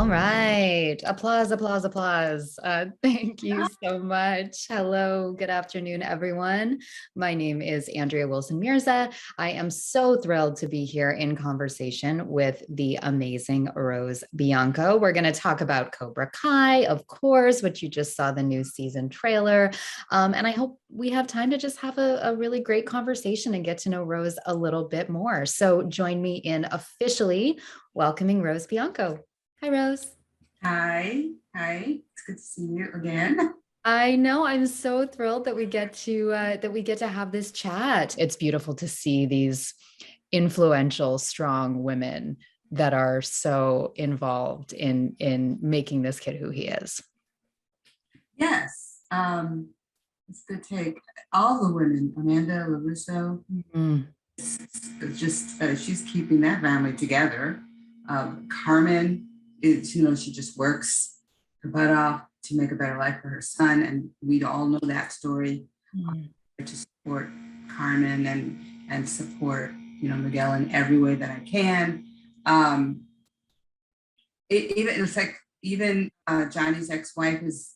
All right. Applause, applause, applause. Thank you so much. Hello, good afternoon, everyone. My name is Andrea Wilson Mirza. I am so thrilled to be here in conversation with the amazing Rose Bianco. We're going to talk about Cobra Kai, of course, which you just saw the new season trailer. And I hope we have time to just have a really great conversation and get to know Rose a little bit more. So join me in officially welcoming Rose Bianco. Hi, Rose. Hi. It's good to see you again. I know. I'm so thrilled that we get to have this chat. It's beautiful to see these influential, strong women that are so involved in making this kid who he is. Yes. It's good to take all the women. Amanda LaRusso, she's keeping that family together. Carmen is, she just works her butt off to make a better life for her son, and we all know that story. To support Carmen and support Miguel in every way that I can. Even Johnny's ex-wife is,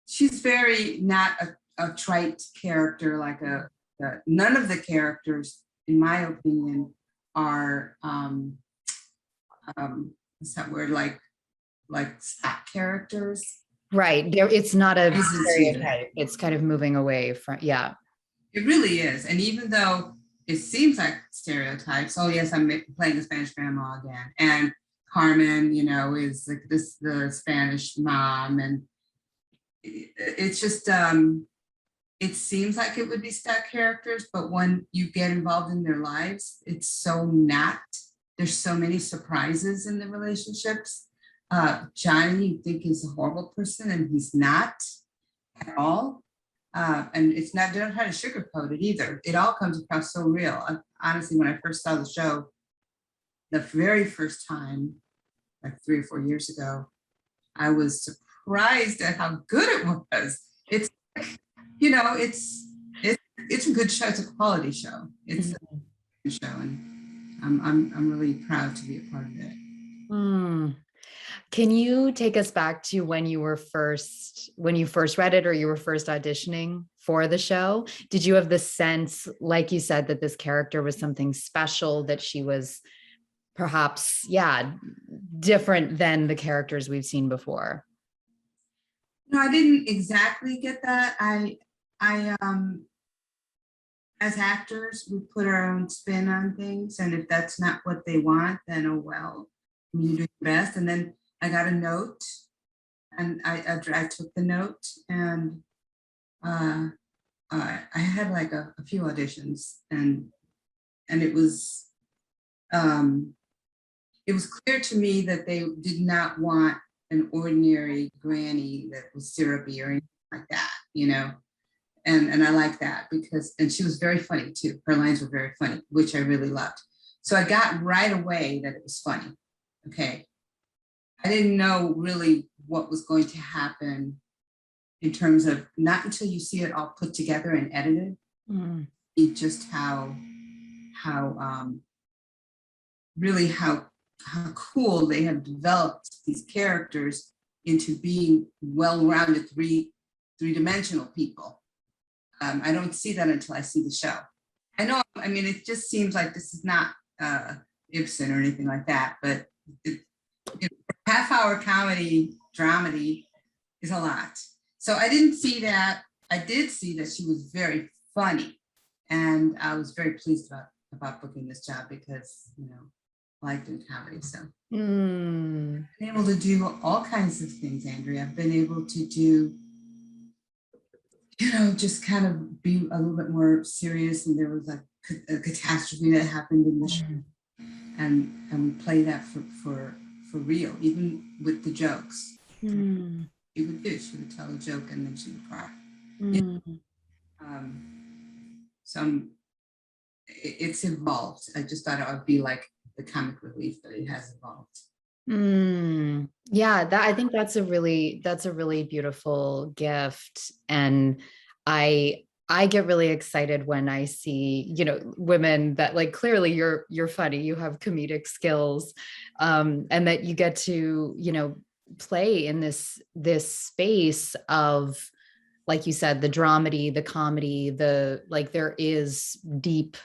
she's very not a trite character, like none of the characters, in my opinion, are what's that word, like stock characters. Right. It's not a stereotype. It's kind of moving away from, yeah. It really is. And even though it seems like stereotypes, oh yes, I'm playing the Spanish grandma again. And Carmen, is like the Spanish mom. And it's just, it seems like it would be stock characters, but when you get involved in their lives, it's so not. There's so many surprises in the relationships. Johnny, you think he's a horrible person, and he's not at all. And it's not, they don't try to sugarcoat it either. It all comes across so real. Honestly, when I first saw the show, the very first time, like 3 or 4 years ago, I was surprised at how good it was. It's, it's a good show. It's a quality show. It's a good show, and I'm really proud to be a part of it. Can you take us back to when you first read it, or you were first auditioning for the show? Did you have the sense, like you said, that this character was something special, that she was perhaps, different than the characters we've seen before? No, I didn't exactly get that. I as actors, we put our own spin on things, and if that's not what they want, then oh well, you do your best. And then I got a note, and I took the note, and I had like a few auditions, and it was clear to me that they did not want an ordinary granny that was syrupy or anything like that, And I like that and she was very funny too. Her lines were very funny, which I really loved. So I got right away that it was funny. Okay. I didn't know really what was going to happen in terms of, not until you see it all put together and edited, just how cool they have developed these characters into being well-rounded three-dimensional people. I don't see that until I see the show. It just seems like this is not Ibsen or anything like that, but half-hour comedy, dramedy is a lot. So I didn't see that. I did see that she was very funny, and I was very pleased about booking this job because, I like doing comedy. So I've been able to do all kinds of things, Andrea. I've been able to do, just kind of be a little bit more serious. And there was a catastrophe that happened in the show, and we play that for real, even with the jokes. She would tell a joke and then she would cry. So it's evolved. I just thought it would be like the comic relief, but it has evolved. Yeah, I think that's a really beautiful gift. And I I get really excited when I see, women that like clearly you're funny, you have comedic skills, and that you get to, play in this space of, like you said, the dramedy, the comedy, the like there is deep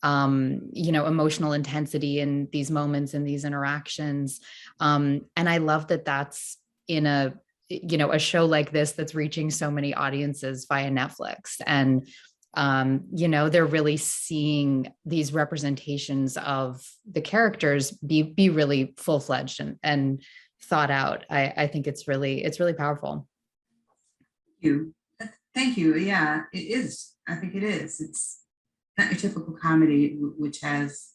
emotional intensity in these moments and these interactions. And I love that that's in a show like this that's reaching so many audiences via Netflix. And they're really seeing these representations of the characters be really full-fledged and thought out. I think it's really powerful. Thank you. Thank you. Yeah, it is. I think it is. It's not your typical comedy, which has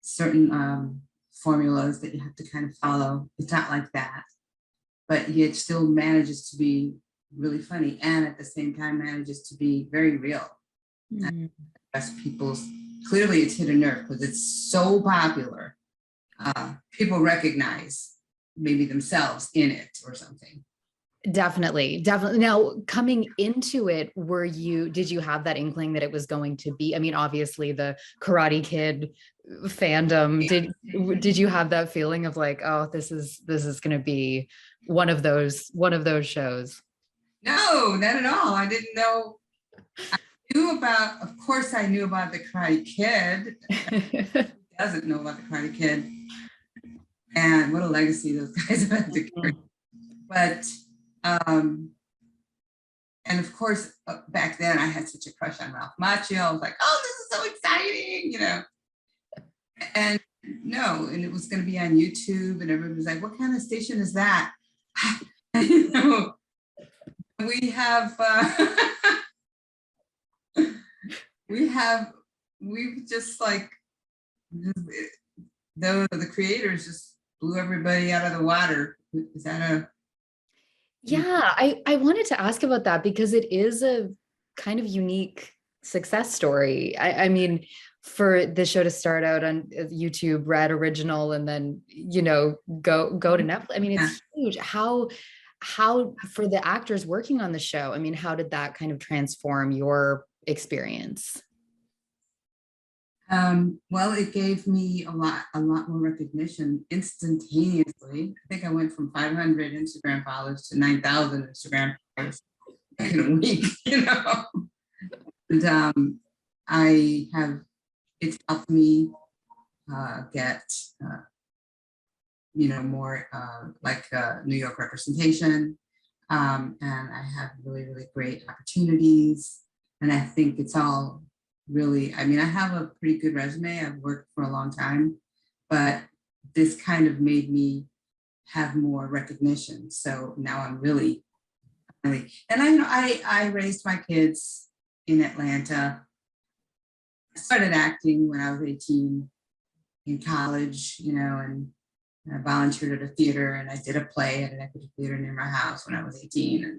certain formulas that you have to kind of follow. It's not like that, but yet still manages to be really funny, and at the same time manages to be very real. Mm-hmm. People's clearly it's hit a nerve because it's so popular. People recognize maybe themselves in it or something. Definitely. Now, coming into it, did you have that inkling that it was going to be? I mean, obviously the Karate Kid fandom, did you have that feeling of like, oh, this is going to be one of those shows? No, not at all. I didn't know. Of course I knew about the Karate Kid. Who doesn't know about the Karate Kid? And what a legacy those guys have to carry. But and of course, back then I had such a crush on Ralph Macchio. I was like, oh, this is so exciting, And no, and it was going to be on YouTube, and everyone was like, what kind of station is that? We have, we've just like, the creators just blew everybody out of the water. Is that a... Yeah, I wanted to ask about that because it is a kind of unique success story. I mean, for the show to start out on YouTube, Red Original, and then, go to Netflix. I mean, it's huge. How for the actors working on the show, I mean, how did that kind of transform your experience? Well, it gave me a lot more recognition instantaneously. I think I went from 500 Instagram followers to 9,000 Instagram followers in a week, And it's helped me get, more New York representation. And I have really, really great opportunities. And I think it's all really, I mean, I have a pretty good resume. I've worked for a long time, but this kind of made me have more recognition. So now I'm really, and I raised my kids in Atlanta. I started acting when I was 18 in college, and I volunteered at a theater, and I did a play at an equity theater near my house when I was 18.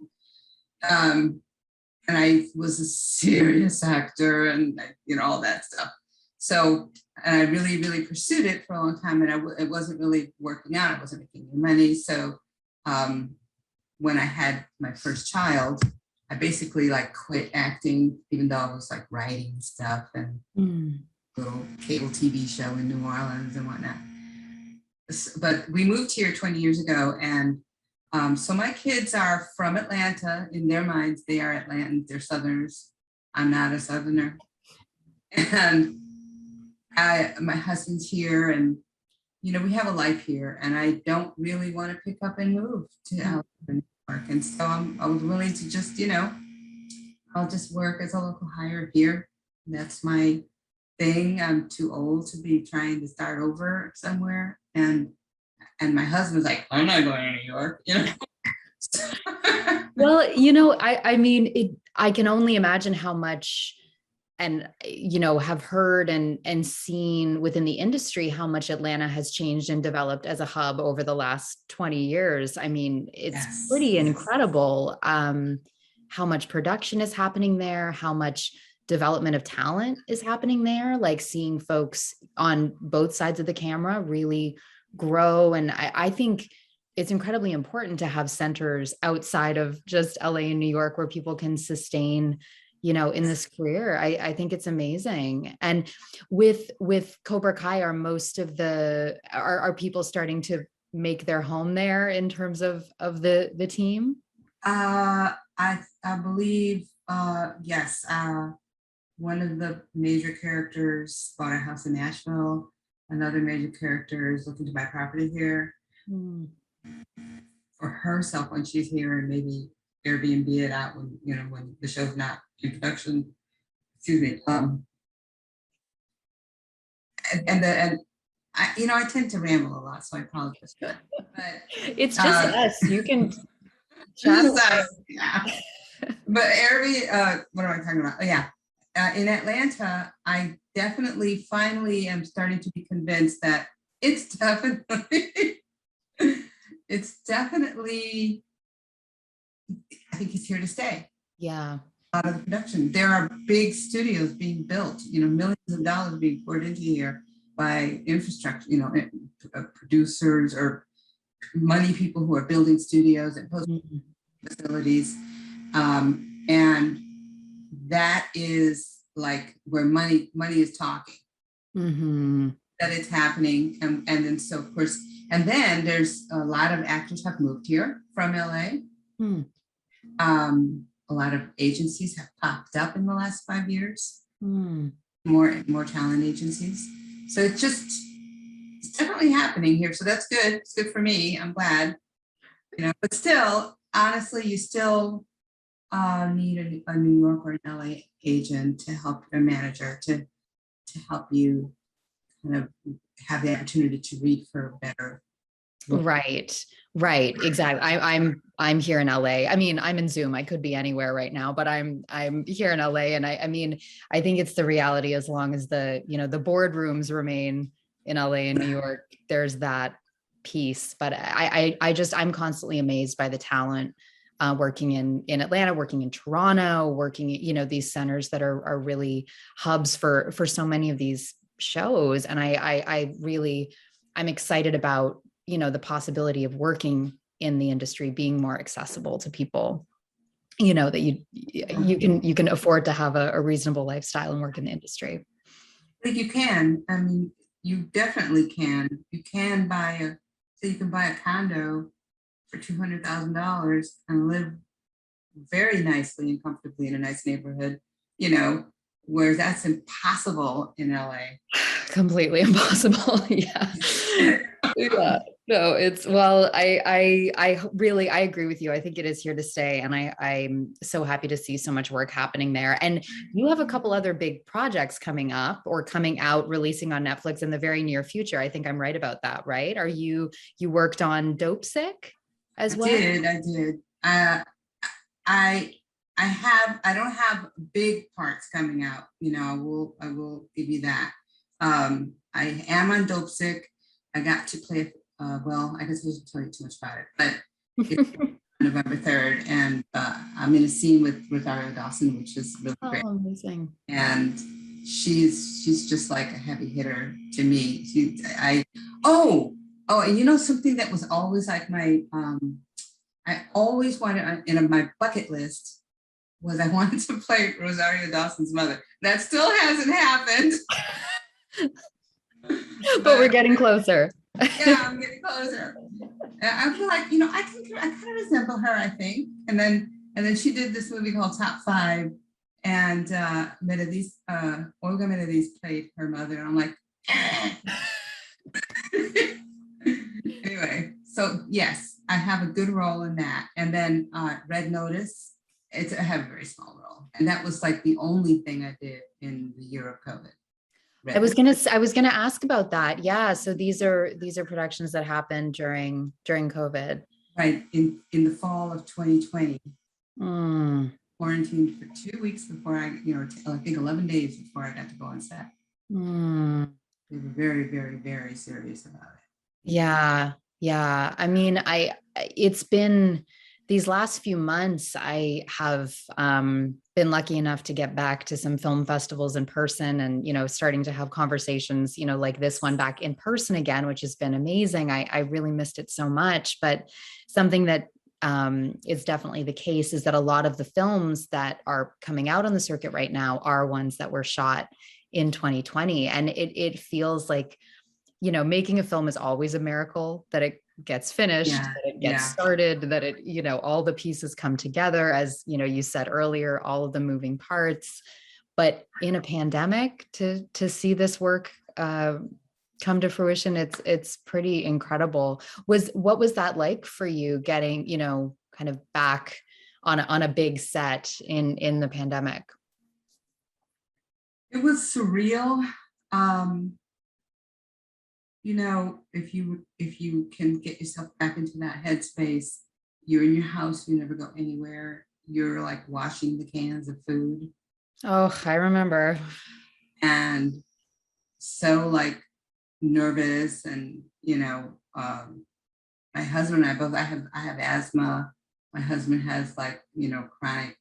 And I was a serious actor and, all that stuff. So, and I really, really pursued it for a long time, and it wasn't really working out. I wasn't making any money. So when I had my first child, I basically quit acting, even though I was writing stuff and little cable TV show in New Orleans and whatnot. But we moved here 20 years ago, and so my kids are from Atlanta. In their minds, they are Atlantans. They're Southerners. I'm not a Southerner. And my husband's here, and we have a life here. And I don't really want to pick up and move to New York. And so I was willing to just, I'll just work as a local hire here. That's my thing. I'm too old to be trying to start over somewhere. And my husband's like, I'm not going to New York, Well, I mean, I can only imagine how much, and, have heard and seen within the industry, how much Atlanta has changed and developed as a hub over the last 20 years. I mean, it's pretty incredible how much production is happening there, how much development of talent is happening there, like seeing folks on both sides of the camera really grow. And I think it's incredibly important to have centers outside of just LA and New York where people can sustain, in this career. I think it's amazing. And with Cobra Kai, are people starting to make their home there in terms of the team? I believe, yes. One of the major characters bought a house in Nashville. Another major character is looking to buy property here for herself when she's here, and maybe Airbnb it out when the show's not in production. Excuse me. And I tend to ramble a lot, so I apologize. But it's just us. You can chat away. Yeah. But what am I talking about? Oh, yeah. In Atlanta, I definitely finally am starting to be convinced that it's definitely, I think it's here to stay. Yeah. A lot of the production. There are big studios being built, millions of dollars being poured into here by infrastructure, producers or money people who are building studios and post facilities. And that is like where money is talking, that it's happening. And then, so of course, and then there's a lot of actors have moved here from LA. A lot of agencies have popped up in the last 5 years, more talent agencies. So it's definitely happening here. So that's good. It's good for me. I'm glad, but still, honestly, you still need a New York or an LA agent to help your manager to help you kind of have the opportunity to read for better. Right. Exactly. I'm here in LA. I mean, I'm in Zoom. I could be anywhere right now, but I'm here in LA. And I mean, I think it's the reality, as long as the boardrooms remain in LA and New York, there's that piece. But I'm constantly amazed by the talent working in Atlanta, working in Toronto, working, these centers that are really hubs for so many of these shows. And I'm excited about, the possibility of working in the industry being more accessible to people, that you can afford to have a reasonable lifestyle and work in the industry. I think you can. I mean, you definitely can. You can buy a condo for $200,000 and live very nicely and comfortably in a nice neighborhood, where that's impossible in LA. Completely impossible. Yeah. Yeah. No, I agree with you. I think it is here to stay. And I'm so happy to see so much work happening there. And you have a couple other big projects coming up or coming out, releasing on Netflix in the very near future. I think I'm right about that, right? You worked on Dope Sick as well? I did. I don't have big parts coming out. I will give you that. I am on Dope Sick. I got to play, I guess I shouldn't tell you too much about it, but it's November 3rd, and I'm in a scene with Rosario Dawson, which is really great. Amazing. And she's just like a heavy hitter to me. And something that was always like I always wanted in my bucket list was I wanted to play Rosario Dawson's mother. That still hasn't happened. But we're getting closer. Yeah, I'm getting closer. I feel like, I kind of resemble her, I think. And then she did this movie called Top 5, and Olga Medellín played her mother. And I'm like, anyway, so yes, I have a good role in that. And then Red Notice, I have a very small role. And that was like the only thing I did in the year of COVID. I was gonna ask about that. Yeah. So these are productions that happened during COVID. Right. In the fall of 2020. Quarantined for 2 weeks before I think 11 days before I got to go on set. They were very, very, very serious about it. Yeah. Yeah. I mean, it's been these last few months, I have been lucky enough to get back to some film festivals in person and, starting to have conversations, like this one back in person again, which has been amazing. I really missed it so much, but something that is definitely the case, is that a lot of the films that are coming out on the circuit right now are ones that were shot in 2020. And it feels like, making a film is always a miracle, that it gets finished, Yeah, that it gets yeah. started, that it, all the pieces come together, as, you said earlier, all of the moving parts. But in a pandemic, to see this work come to fruition, it's pretty incredible. What was that like for you, getting, kind of back on a big set in the pandemic? It was surreal. If you can get yourself back into that headspace, you're in your house, you never go anywhere. You're like washing the cans of food. Oh, I remember. And so like nervous, and my husband and I both, I have asthma. My husband has like, chronic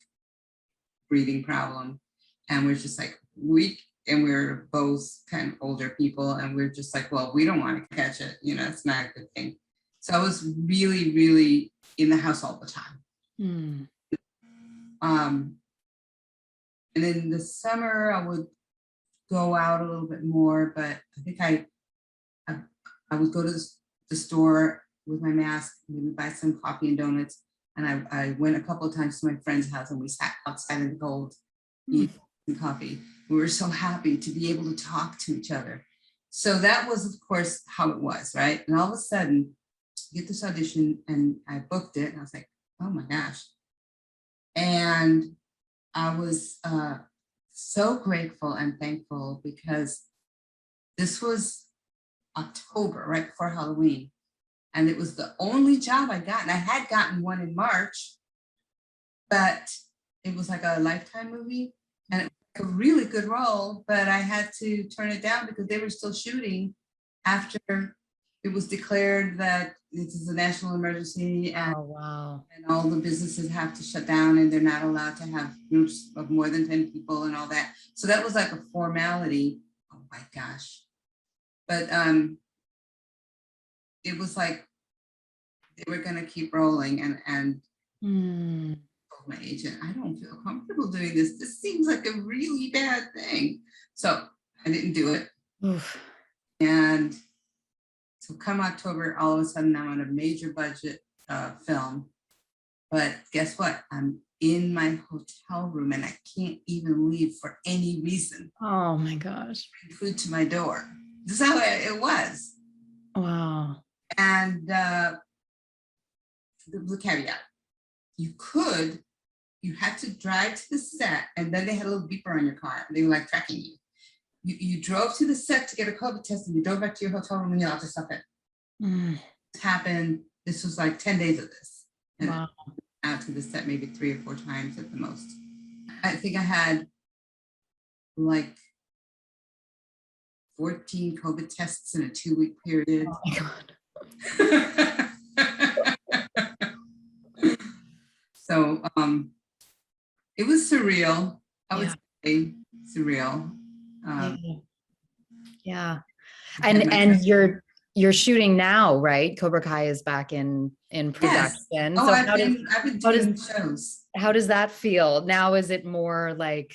breathing problem. And we're just like, we're both kind of older people, and we're just like, well, we don't want to catch it. It's not a good thing. So I was really, really in the house all the time. Mm. And in the summer, I would go out a little bit more, but I think I would go to the store with my mask, maybe buy some coffee and donuts. And I went a couple of times to my friend's house, and we sat outside in the cold, eating coffee. We were so happy to be able to talk to each other. So that was, of course, how it was, right? And all of a sudden, you get this audition, and I booked it, and I was like, oh my gosh. And I was so grateful and thankful, because this was October, right before Halloween. And it was the only job I got. And I had gotten one in March, but it was like a Lifetime movie, and it was a really good role, but I had to turn it down because they were still shooting after it was declared that this is a national emergency, and, Oh, wow. and all the businesses have to shut down, and they're not allowed to have groups of more than 10 people and all that. So that was like a formality. Oh my gosh. But it was like they were going to keep rolling, and my agent, I don't feel comfortable doing this. This seems like a really bad thing. So I didn't do it. Oof. And so come October, all of a sudden I'm on a major budget film. But guess what? I'm in my hotel room, and I can't even leave for any reason. Oh my gosh. Bring food to my door. This is how it was. Wow. And the caveat, you had to drive to the set, and then they had a little beeper on your car. They were like tracking you. You drove to the set to get a COVID test, and you drove back to your hotel room, and you locked yourself in. This happened. This was like 10 days of this. And Wow. out to the set maybe 3 or 4 times at the most. I think I had like 14 COVID tests in a 2-week period. Oh my God. So it was surreal. I would say surreal. Yeah. And you're shooting now, right? Cobra Kai is back in production. Yes. Oh, so I've been doing shows. How does that feel now? Is it more like,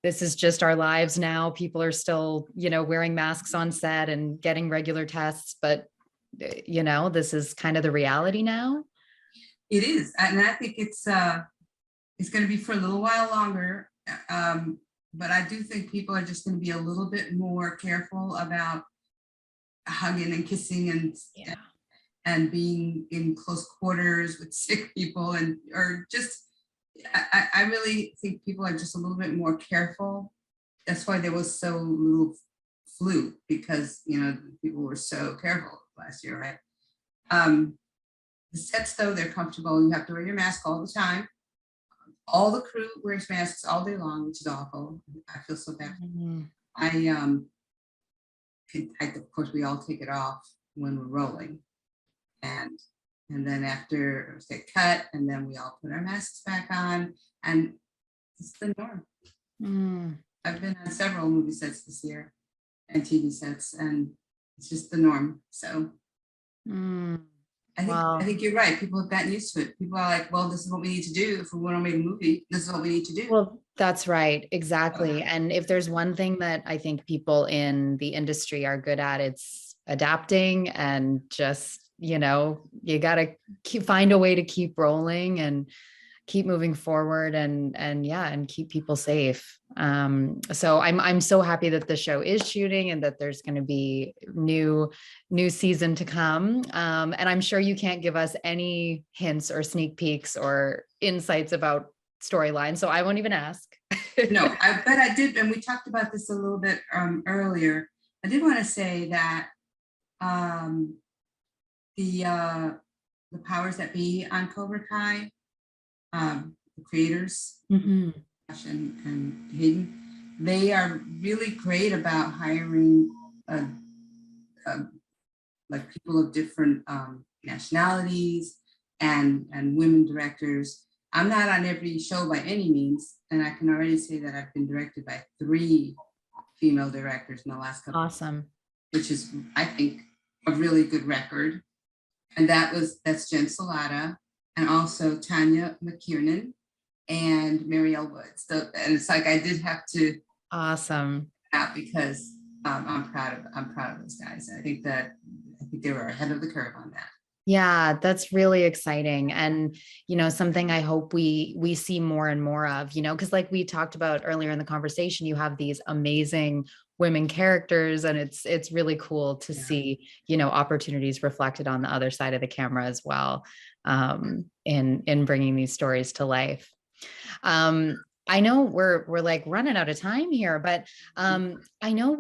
this is just our lives now? People are still, wearing masks on set and getting regular tests, but this is kind of the reality now? It is. And I think it's going to be for a little while longer. But I do think people are just going to be a little bit more careful about hugging and kissing and being in close quarters with sick people, I really think people are just a little bit more careful. That's why there was so little flu, because people were so careful last year, right? The sets, though, they're comfortable. You have to wear your mask all the time. All the crew wears masks all day long, which is awful. I feel so bad. Of course, we all take it off when we're rolling, and then after we get cut, and then we all put our masks back on, and it's the norm. I've been on several movie sets this year and TV sets, and it's just the norm. So. I think you're right. People have gotten used to it. People are like, well, this is what we need to do. If we want to make a movie, this is what we need to do. Well, that's right. Exactly. And if there's one thing that I think people in the industry are good at, it's adapting and just, you got to find a way to keep rolling and keep moving forward and keep people safe. So I'm so happy that the show is shooting and that there's going to be new season to come. And I'm sure you can't give us any hints or sneak peeks or insights about storyline, so I won't even ask. No, but I did, and we talked about this a little bit earlier. I did want to say that the powers that be on Cobra Kai, the creators, Mm-hmm. and Hayden, they are really great about hiring like people of different nationalities and women directors. I'm not on every show by any means, and I can already say that I've been directed by 3 female directors in the last couple. Awesome. Which is, I think, a really good record. And that's Jen Salata, and also Tanya McKiernan and Marielle Woods. So, and it's like I did have to Awesome. Because I'm proud of those guys. I think they were ahead of the curve on that. Yeah, that's really exciting. And, something I hope we see more and more of, because like we talked about earlier in the conversation, you have these amazing women characters, and it's really cool to see, opportunities reflected on the other side of the camera as well, in bringing these stories to life. I know we're like running out of time here, but I know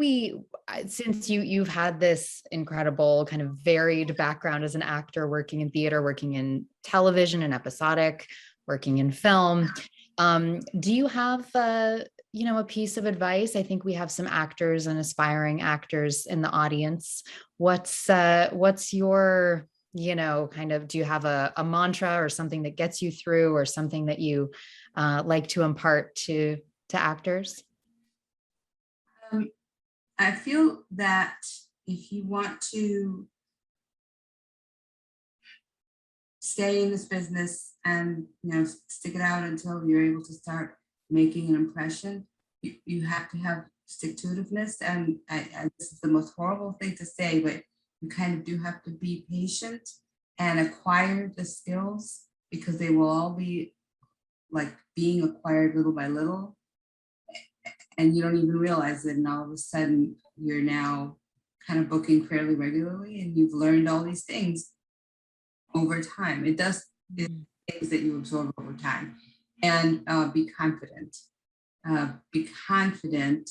since you've had this incredible kind of varied background as an actor, working in theater, working in television and episodic, working in film, do you have a piece of advice? I think we have some actors and aspiring actors in the audience. What's your kind of, do you have a mantra or something that gets you through, or something that you like to impart to actors? I feel that if you want to stay in this business and stick it out until you're able to start making an impression, you have to have stick-to-itiveness. And this is the most horrible thing to say, but you kind of do have to be patient and acquire the skills, because they will all be like being acquired little by little, and you don't even realize it, and all of a sudden you're now kind of booking fairly regularly, and you've learned all these things over time. It's things that you absorb over time. And be confident. Be confident,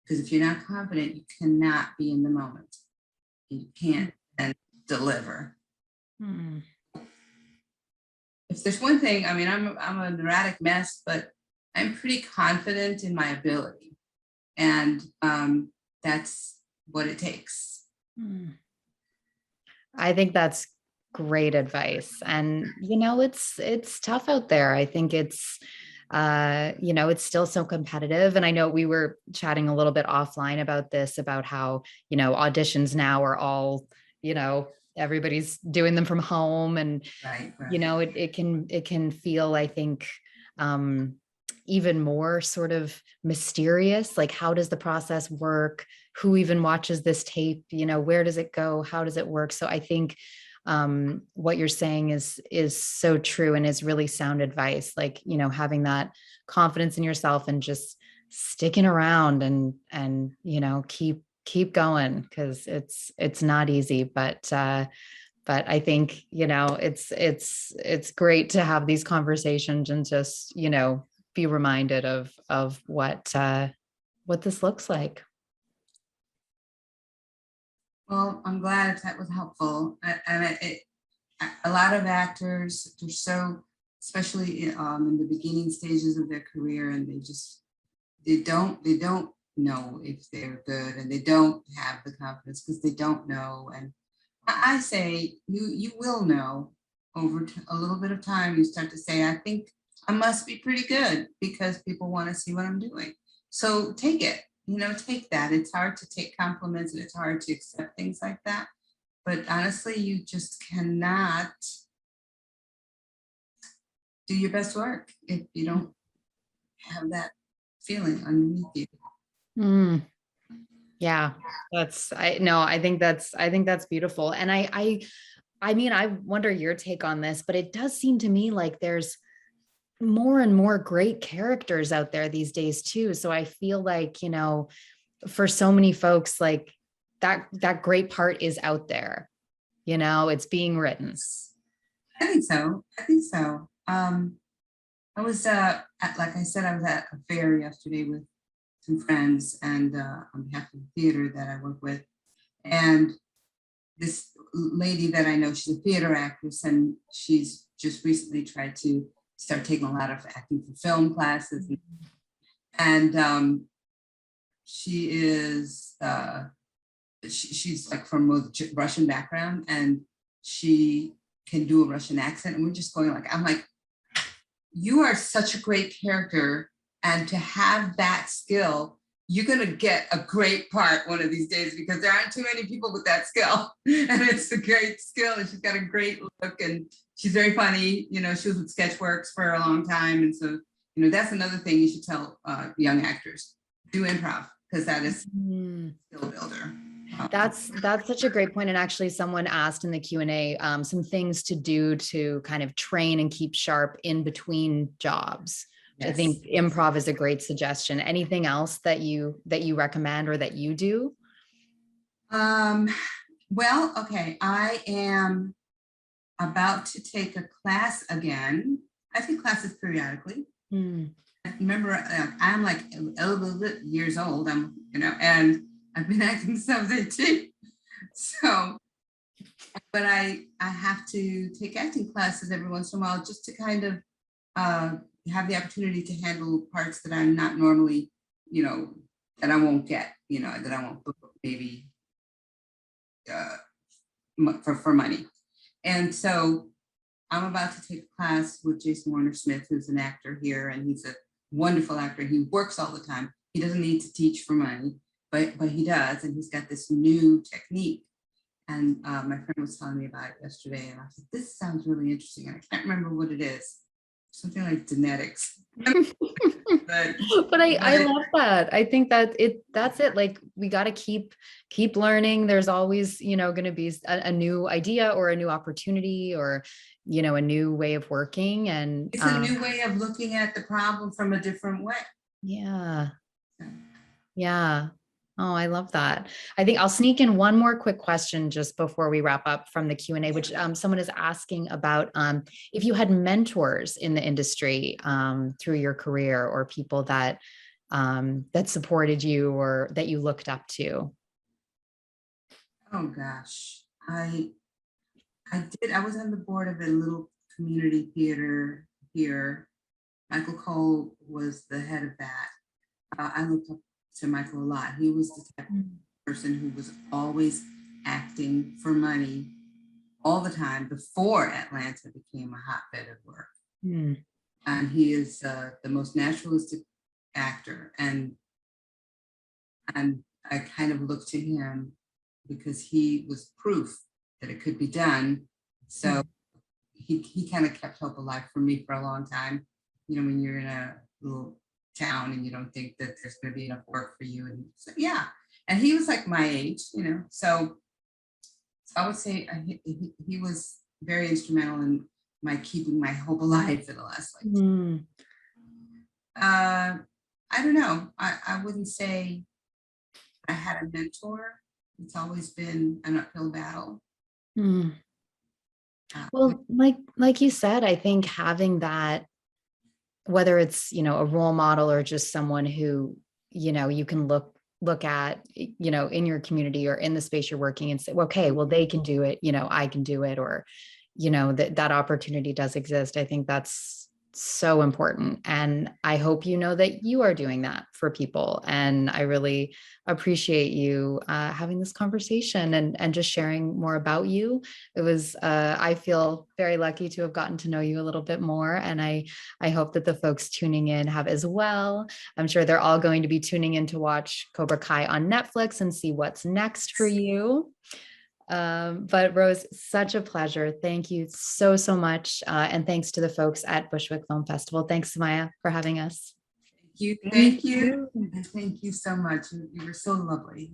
because if you're not confident, you cannot be in the moment. You can't then deliver. If there's one thing, I mean, I'm a neurotic mess, but I'm pretty confident in my ability, and that's what it takes. I think that's great advice. And, it's tough out there. I think it's, it's still so competitive. And I know we were chatting a little bit offline about this, about how, auditions now are all, everybody's doing them from home, and, right. it can feel, I think, even more sort of mysterious. Like, how does the process work? Who even watches this tape? Where does it go? How does it work? So I think what you're saying is so true, and is really sound advice. Like, having that confidence in yourself and just sticking around and keep going, because it's not easy, but I think, it's great to have these conversations and just, be reminded of what this looks like. Well, I'm glad that was helpful. And a lot of actors, they're so, especially in the beginning stages of their career, and they don't know if they're good, and they don't have the confidence because they don't know. And I say you will know over a little bit of time. You start to say, I think I must be pretty good, because people want to see what I'm doing. So take it, take that. It's hard to take compliments, and it's hard to accept things like that. but honestly, you just cannot do your best work if you don't have that feeling underneath you. Mm, yeah, I think that's beautiful. And I mean, I wonder your take on this, but it does seem to me like there's more and more great characters out there these days too. So I feel like, for so many folks, like that great part is out there, it's being written. I think so. I think so. I was like I said, I was at a fair yesterday with some friends and on behalf of the theater that I work with. And this lady that I know, she's a theater actress, and she's just recently tried to start taking a lot of acting for film classes. And she is, she's like from a Russian background, and she can do a Russian accent. And we're just going like, I'm like, you are such a great character, and to have that skill, you're going to get a great part one of these days, because there aren't too many people with that skill. And it's a great skill, and she's got a great look, and she's very funny. She was with Sketchworks for a long time. And so, that's another thing you should tell young actors: do improv, because that is a skill builder. That's such a great point. And actually someone asked in the Q&A some things to do to kind of train and keep sharp in between jobs. Yes. I think improv is a great suggestion. Anything else that you recommend or that you do? Well, okay. I am about to take a class again. I take classes periodically. I remember I'm like 11 years old. And I've been acting since I was 18. So, but I have to take acting classes every once in a while, just to kind of have the opportunity to handle parts that I'm not normally, that I won't get, that I won't book maybe for money. And so I'm about to take a class with Jason Warner Smith, who's an actor here, and he's a wonderful actor. He works all the time. He doesn't need to teach for money, but he does, and he's got this new technique. And my friend was telling me about it yesterday, and I said, this sounds really interesting. And I can't remember what it is. Something like genetics. but I love that. I think that's it. Like, we got to keep learning. There's always, going to be a new idea or a new opportunity or, a new way of working. And it's a new way of looking at the problem from a different way. Yeah. Yeah. Oh, I love that. I think I'll sneak in one more quick question just before we wrap up from the Q&A, which someone is asking about if you had mentors in the industry through your career, or people that supported you or that you looked up to. Oh gosh, I did. I was on the board of a little community theater here. Michael Cole was the head of that. I looked up to Michael a lot. He was the type of person who was always acting for money all the time before Atlanta became a hotbed of work. And he is the most naturalistic actor. And I kind of looked to him because he was proof that it could be done. So he kind of kept hope alive for me for a long time. When you're in a little town and you don't think that there's going to be enough work for you, and so, yeah. And he was like my age, so I would say he was very instrumental in my keeping my hope alive for the last I don't know. I wouldn't say I had a mentor. It's always been an uphill battle. Well, like you said, I think having that, whether it's, a role model or just someone who, you can look at, in your community or in the space you're working and say, well, okay, well, they can do it, I can do it, or, that opportunity does exist. I think that's so important. And I hope that you are doing that for people. And I really appreciate you having this conversation and just sharing more about you. It was, I feel very lucky to have gotten to know you a little bit more. And I hope that the folks tuning in have as well. I'm sure they're all going to be tuning in to watch Cobra Kai on Netflix and see what's next for you. But Rose, such a pleasure. Thank you so, so much. And thanks to the folks at Bushwick Film Festival. Thanks, Maya, for having us. Thank you. And thank you so much. You were so lovely.